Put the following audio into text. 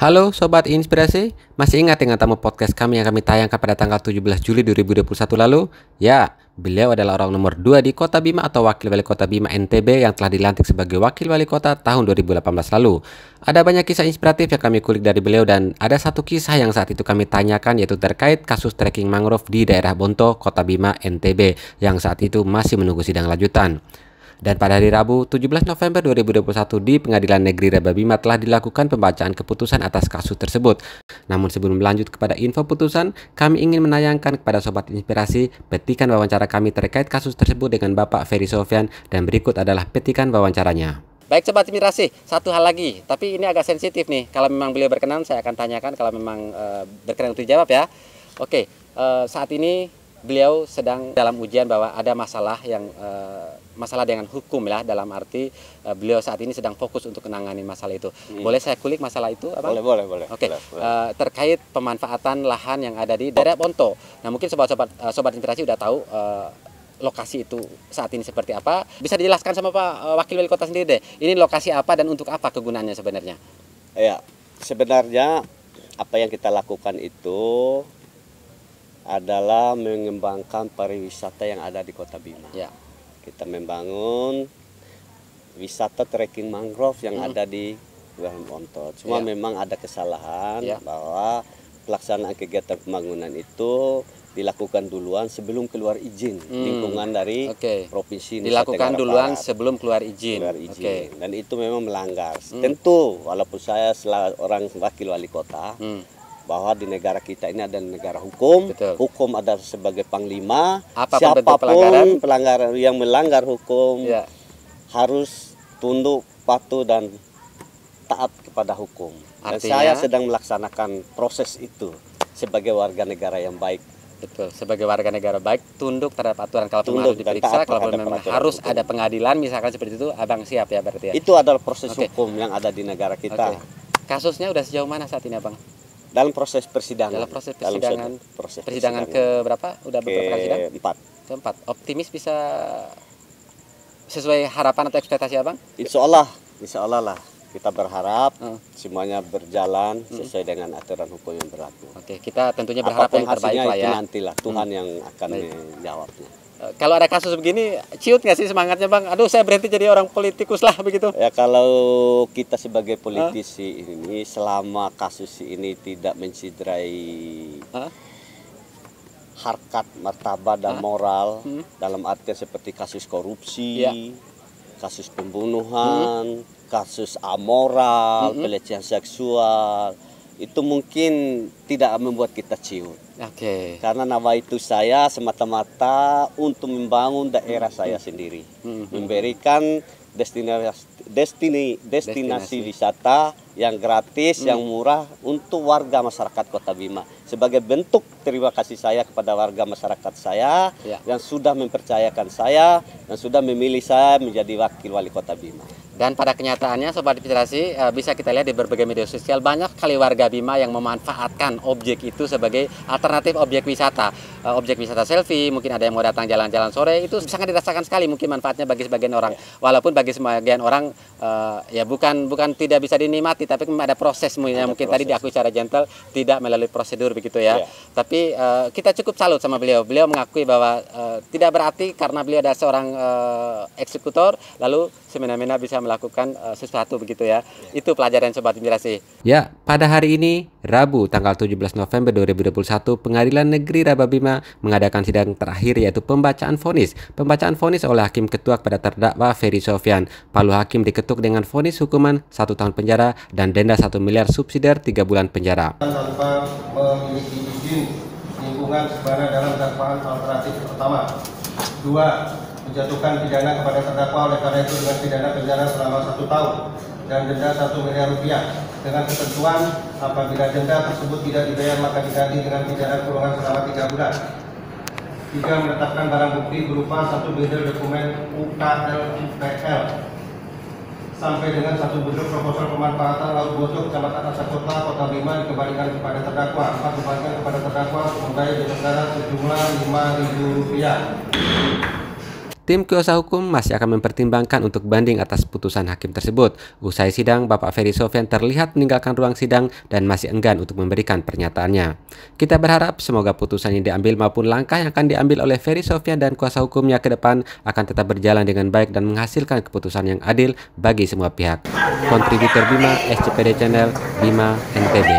Halo Sobat Inspirasi, masih ingat dengan tamu podcast kami yang kami tayangkan pada tanggal 17 Juli 2021 lalu? Ya, beliau adalah orang nomor 2 di Kota Bima atau Wakil Wali Kota Bima NTB yang telah dilantik sebagai Wakil Wali Kota tahun 2018 lalu. Ada banyak kisah inspiratif yang kami kulik dari beliau dan ada satu kisah yang saat itu kami tanyakan yaitu terkait kasus trekking mangrove di daerah Bonto, Kota Bima, NTB yang saat itu masih menunggu sidang lanjutan. Dan pada hari Rabu 17 November 2021 di Pengadilan Negeri Raba Bima telah dilakukan pembacaan keputusan atas kasus tersebut. Namun sebelum lanjut kepada info putusan, kami ingin menayangkan kepada Sobat Inspirasi petikan wawancara kami terkait kasus tersebut dengan Bapak Ferry Sofyan dan berikut adalah petikan wawancaranya. Baik Sobat Inspirasi, satu hal lagi, tapi ini agak sensitif nih. Kalau memang beliau berkenan saya akan tanyakan, kalau memang berkenan untuk dijawab ya. Oke, saat ini beliau sedang dalam ujian bahwa ada masalah yang masalah dengan hukum ya, dalam arti beliau saat ini sedang fokus untuk menangani masalah itu. Boleh saya kulik masalah itu, Abang? Boleh. Oke, terkait pemanfaatan lahan yang ada di daerah Bonto. Nah, mungkin sobat Inspirasi udah tahu lokasi itu saat ini seperti apa. Bisa dijelaskan sama Pak Wakil Wali Kota sendiri deh. Ini lokasi apa dan untuk apa kegunaannya sebenarnya? Ya, sebenarnya apa yang kita lakukan itu adalah mengembangkan pariwisata yang ada di Kota Bima. Ya. Kita membangun wisata trekking mangrove yang ada di Wilayah Bonto. Cuma memang ada kesalahan bahwa pelaksanaan kegiatan pembangunan itu dilakukan duluan sebelum keluar izin lingkungan dari provinsi Nusa dilakukan Tenggara duluan Barat. sebelum keluar izin. Dan itu memang melanggar. Tentu walaupun saya selalu orang wakil wali kota, bahwa di negara kita ini ada negara hukum. Betul. Hukum ada sebagai panglima. Apapun Siapapun pelanggaran yang melanggar hukum harus tunduk, patuh dan taat kepada hukum. Dan saya sedang melaksanakan proses itu sebagai warga negara yang baik. Betul, sebagai warga negara baik tunduk terhadap aturan. Kalau harus diperiksa, kalau memang harus ada pengadilan misalkan seperti itu, Abang siap ya berarti ya? Itu adalah proses hukum yang ada di negara kita. Kasusnya udah sejauh mana saat ini, Abang? Dalam proses persidangan. Dalam proses persidangan. Persidangan ke berapa? Udah beberapa kali sidang? Keempat. Optimis bisa sesuai harapan atau ekspektasi Abang? Insya Allah lah. Kita berharap semuanya berjalan sesuai dengan aturan hukum yang berlaku. Oke, kita tentunya berharap yang terbaik lah ya. Nantilah Tuhan yang akan menjawabnya. Kalau ada kasus begini, ciut nggak sih semangatnya Bang? Aduh, saya berhenti jadi orang politikus lah begitu. Ya kalau kita sebagai politisi ini selama kasus ini tidak menciderai harkat, martabat dan moral dalam artian seperti kasus korupsi, kasus pembunuhan, kasus amoral, pelecehan seksual, itu mungkin tidak membuat kita ciut. Karena nawaitu saya semata-mata untuk membangun daerah saya sendiri, memberikan destinasi wisata yang gratis, yang murah untuk warga masyarakat Kota Bima. Sebagai bentuk terima kasih saya kepada warga masyarakat saya yang sudah mempercayakan saya dan sudah memilih saya menjadi wakil wali Kota Bima. Dan pada kenyataannya Sobat Inspirasi bisa kita lihat di berbagai media sosial banyak kali warga Bima yang memanfaatkan objek itu sebagai alternatif objek wisata. Objek wisata selfie, mungkin ada yang mau datang jalan-jalan sore, itu sangat dirasakan sekali mungkin manfaatnya bagi sebagian orang. Walaupun bagi sebagian orang ya bukan tidak bisa dinikmati, tapi ada proses mungkin tadi diakui secara gentle tidak melalui prosedur begitu ya. Tapi kita cukup salut sama beliau. Beliau mengakui bahwa tidak berarti karena beliau adalah seorang eksekutor lalu semena-mena bisa melakukan sesuatu begitu ya. Itu pelajaran Sobat Inspirasi. Ya, pada hari ini Rabu tanggal 17 November 2021 Pengadilan Negeri Raba Bima mengadakan sidang terakhir yaitu pembacaan vonis. Pembacaan vonis oleh Hakim Ketua kepada terdakwa Ferry Sofyan. Palu Hakim diketuk dengan vonis hukuman 1 tahun penjara dan denda 1 miliar subsidiar 3 bulan penjara. Tanpa memiliki izin lingkungan sebagaimana dalam dakwaan alternatif pertama. 2. Menjatuhkan pidana kepada terdakwa oleh karena itu dengan pidana penjara selama 1 tahun dan denda 1 miliar rupiah dengan ketentuan apabila denda tersebut tidak dibayar maka diganti dengan pidana kurungan selama 3 bulan. 3. Menetapkan barang bukti berupa 1 bundel dokumen UKL sampai dengan 1 bundel proposal pemanfaatan Laut Bojo Kecamatan Asakota Kota Bima dikembalikan kepada terdakwa. 4. Dikembalikan kepada terdakwa membayar denda sejumlah Rp5.000. Tim kuasa hukum masih akan mempertimbangkan untuk banding atas putusan hakim tersebut. Usai sidang, Bapak Ferry Sofyan terlihat meninggalkan ruang sidang dan masih enggan untuk memberikan pernyataannya. Kita berharap semoga putusan yang diambil maupun langkah yang akan diambil oleh Ferry Sofyan dan kuasa hukumnya ke depan akan tetap berjalan dengan baik dan menghasilkan keputusan yang adil bagi semua pihak. Kontributor Bima, SCPD Channel, Bima, NTB.